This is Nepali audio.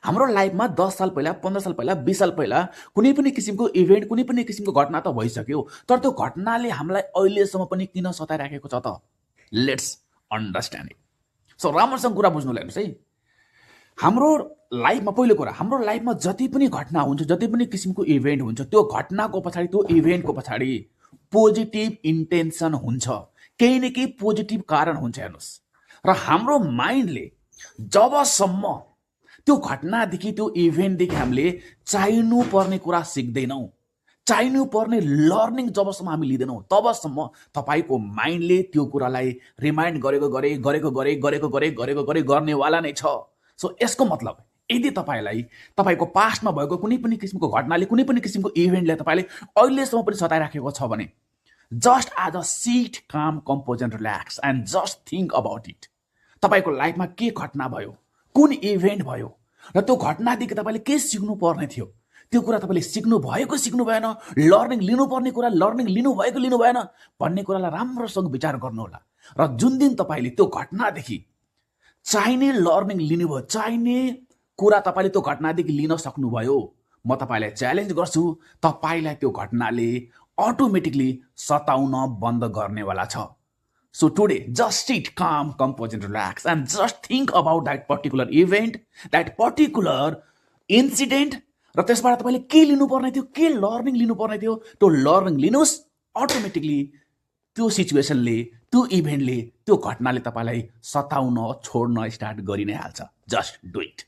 हाम्रो लाइफमा 10 साल पहिला, 15 साल पहिला, 20 साल पहिला कुनै पनि किसिमको इभेन्ट, कुनै पनि किसिमको घटना त भइसक्यो, तर त्यो घटनाले हामीलाई अहिलेसम्म पनि किन सताइराखेको छ त? Let's understand it. सो राम्रोसँग कुरा बुझ्नु हेर्नुहोस् है। हाम्रो लाइफमा पहिलो कुरा, हाम्रो लाइफमा जति पनि घटना हुन्छ, जति पनि किसिमको इभेन्ट हुन्छ, त्यो घटनाको पछाडि, त्यो इभेन्टको पछाडि पोजिटिभ इन्टेन्सन हुन्छ, केही न केही पोजिटिभ कारण हुन्छ। हेर्नुहोस्, र हाम्रो माइन्डले जबसम्म त्यो घटनादेखि, त्यो इभेन्टदेखि हामीले चाहिनु पर्ने कुरा सिक्दैनौँ, चाहिनु पर्ने लर्निङ जबसम्म हामी लिँदैनौँ, तबसम्म तपाईँको माइन्डले त्यो कुरालाई रिमाइन्ड गरेको गर्नेवाला नै छ। सो यसको मतलब, यदि तपाईँको पास्टमा भएको कुनै पनि किसिमको घटनाले, कुनै पनि किसिमको इभेन्टले तपाईँले अहिलेसम्म पनि सताइराखेको छ भने, जस्ट एज अ सिट, काम, compose and relax and just think about it. तपाईँको लाइफमा के घटना भयो, कुन इभेन्ट भयो, र त्यो घटनादेखि तपाईँले के सिक्नु पर्ने थियो, त्यो कुरा तपाईँले सिक्नु भएको सिक्नु भएन, लर्निङ लिनुपर्ने कुरा लर्निङ लिनुभएको लिनु भएन भन्ने कुरालाई राम्रोसँग विचार गर्नुहोला। र जुन दिन तपाईँले त्यो घटनादेखि चाहिने लर्निङ लिनुभयो, चाहिने कुरा तपाईँले त्यो घटनादेखि लिन सक्नुभयो, म तपाईँलाई च्यालेन्ज गर्छु, तपाईँलाई त्यो घटनाले अटोमेटिकली सताउन बन्द गर्नेवाला छ। So today, just sit calm, compose and relax and just think about that particular event, that particular incident, र त्यसबाट तपाईँले के लिनुपर्ने थियो, के लर्निङ लिनुपर्ने थियो, त्यो लर्निङ लिनुहोस्। अटोमेटिकली त्यो सिचुएसनले, त्यो इभेन्टले, त्यो घटनाले तपाईँलाई सताउन छोड्न स्टार्ट गरि नै हाल्छ। Just do it.